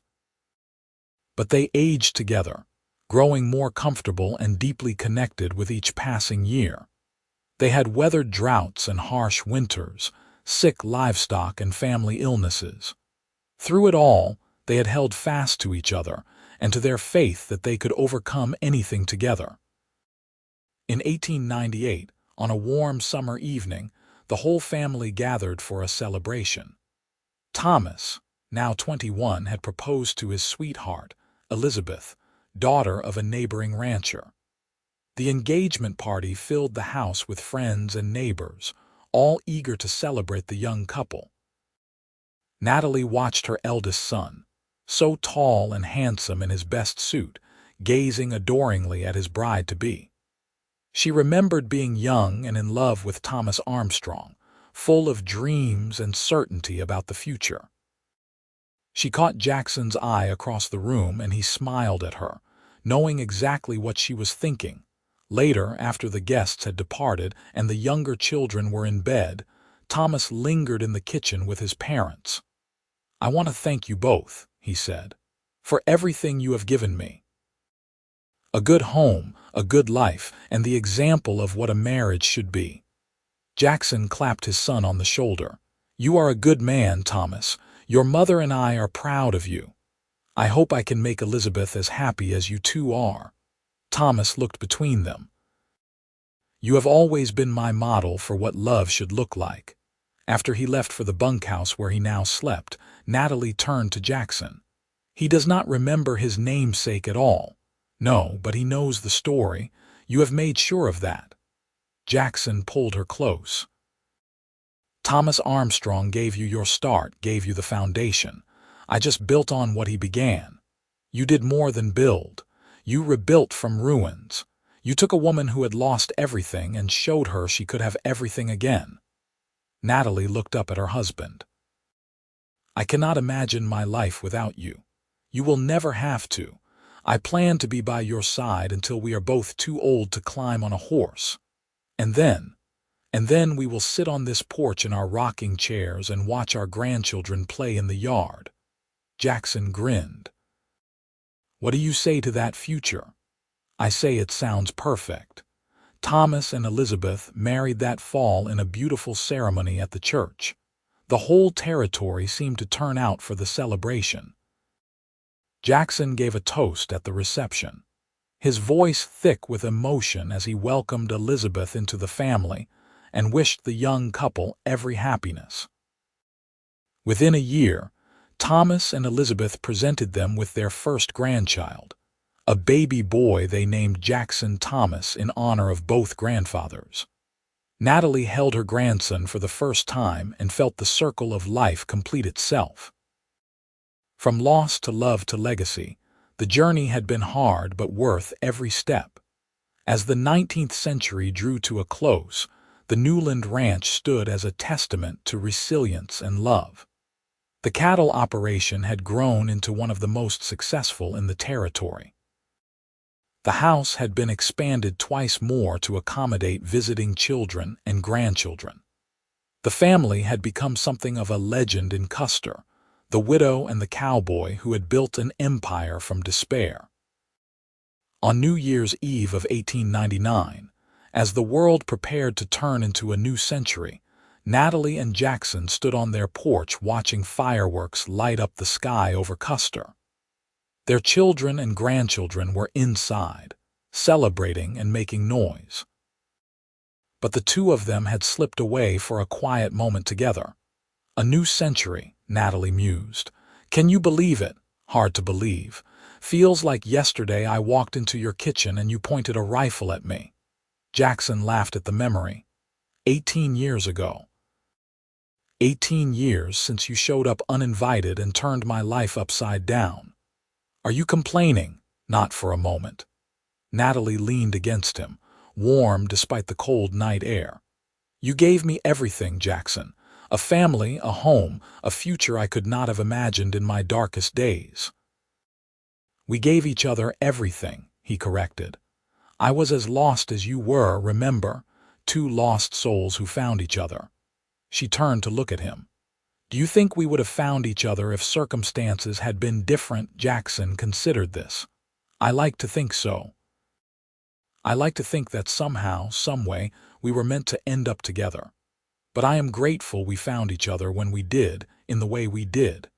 But they aged together, growing more comfortable and deeply connected with each passing year. They had weathered droughts and harsh winters, sick livestock and family illnesses. Through it all, they had held fast to each other and to their faith that they could overcome anything together. In 1898, on a warm summer evening, the whole family gathered for a celebration. Thomas, now 21, had proposed to his sweetheart, Elizabeth, daughter of a neighboring rancher. The engagement party filled the house with friends and neighbors, all eager to celebrate the young couple. Natalie watched her eldest son, so tall and handsome in his best suit, gazing adoringly at his bride-to-be. She remembered being young and in love with Thomas Armstrong, full of dreams and certainty about the future. She caught Jackson's eye across the room and he smiled at her, knowing exactly what she was thinking. Later, after the guests had departed and the younger children were in bed, Thomas lingered in the kitchen with his parents. "I want to thank you both," he said, "for everything you have given me. A good home, a good life, and the example of what a marriage should be." Jackson clapped his son on the shoulder. "You are a good man, Thomas. Your mother and I are proud of you. I hope I can make Elizabeth as happy as you two are." Thomas looked between them. "You have always been my model for what love should look like." After he left for the bunkhouse where he now slept, Natalie turned to Jackson. "He does not remember his namesake at all." "No, but he knows the story. You have made sure of that." Jackson pulled her close. "Thomas Armstrong gave you your start, gave you the foundation. I just built on what he began. You did more than build. You rebuilt from ruins. You took a woman who had lost everything and showed her she could have everything again." Natalie looked up at her husband. "I cannot imagine my life without you. You will never have to. I plan to be by your side until we are both too old to climb on a horse. And then we will sit on this porch in our rocking chairs and watch our grandchildren play in the yard." Jackson grinned. "What do you say to that future?" "I say it sounds perfect." Thomas and Elizabeth married that fall in a beautiful ceremony at the church. The whole territory seemed to turn out for the celebration. Jackson gave a toast at the reception, his voice thick with emotion as he welcomed Elizabeth into the family and wished the young couple every happiness. Within a year, Thomas and Elizabeth presented them with their first grandchild, a baby boy they named Jackson Thomas in honor of both grandfathers. Natalie held her grandson for the first time and felt the circle of life complete itself. From loss to love to legacy, the journey had been hard but worth every step. As the 19th century drew to a close, the Newland Ranch stood as a testament to resilience and love. The cattle operation had grown into one of the most successful in the territory. The house had been expanded twice more to accommodate visiting children and grandchildren. The family had become something of a legend in Custer, the widow and the cowboy who had built an empire from despair. On New Year's Eve of 1899, as the world prepared to turn into a new century, Natalie and Jackson stood on their porch watching fireworks light up the sky over Custer. Their children and grandchildren were inside, celebrating and making noise. But the two of them had slipped away for a quiet moment together. A new century, Natalie mused. Can you believe it? Hard to believe. Feels like yesterday I walked into your kitchen and you pointed a rifle at me. Jackson laughed at the memory. 18 years ago. 18 years since you showed up uninvited and turned my life upside down. Are you complaining? Not for a moment. Natalie leaned against him, warm despite the cold night air. You gave me everything, Jackson. A family, a home, a future I could not have imagined in my darkest days. We gave each other everything, he corrected. I was as lost as you were, remember? Two lost souls who found each other. She turned to look at him. Do you think we would have found each other if circumstances had been different? Jackson considered this. I like to think so. I like to think that somehow, someway, we were meant to end up together. But I am grateful we found each other when we did, in the way we did,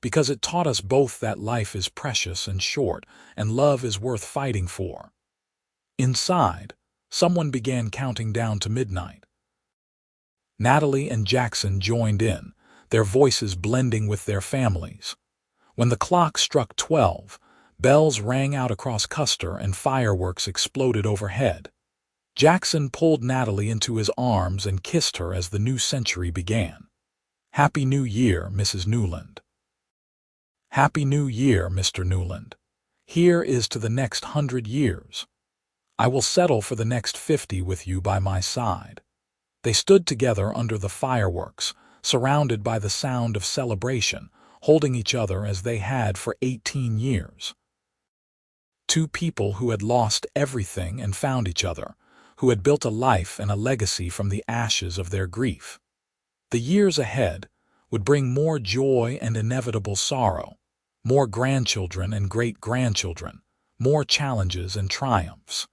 because it taught us both that life is precious and short, and love is worth fighting for. Inside, someone began counting down to midnight. Natalie and Jackson joined in, their voices blending with their families. When the clock struck 12, bells rang out across Custer and fireworks exploded overhead. Jackson pulled Natalie into his arms and kissed her as the new century began. Happy New Year, Mrs. Newland. Happy New Year, Mr. Newland. Here is to the next 100 years. I will settle for the next 50 with you by my side. They stood together under the fireworks, surrounded by the sound of celebration, holding each other as they had for 18 years. Two people who had lost everything and found each other, who had built a life and a legacy from the ashes of their grief. The years ahead would bring more joy and inevitable sorrow, more grandchildren and great-grandchildren, more challenges and triumphs.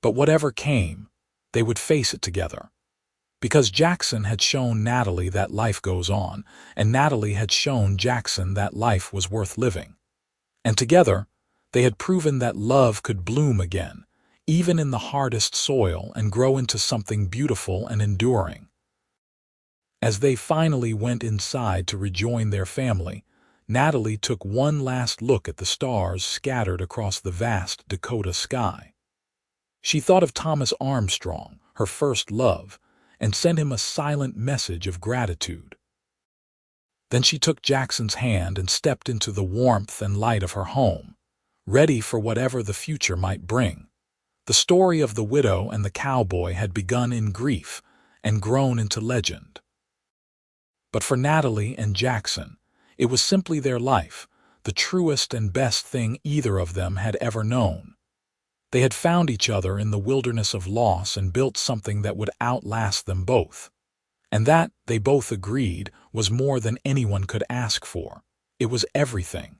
But whatever came, they would face it together. Because Jackson had shown Natalie that life goes on, and Natalie had shown Jackson that life was worth living. And together, they had proven that love could bloom again, even in the hardest soil, and grow into something beautiful and enduring. As they finally went inside to rejoin their family, Natalie took one last look at the stars scattered across the vast Dakota sky. She thought of Thomas Armstrong, her first love, and sent him a silent message of gratitude. Then she took Jackson's hand and stepped into the warmth and light of her home, ready for whatever the future might bring. The story of the widow and the cowboy had begun in grief and grown into legend. But for Natalie and Jackson, it was simply their life, the truest and best thing either of them had ever known. They had found each other in the wilderness of loss and built something that would outlast them both. And that, they both agreed, was more than anyone could ask for. It was everything.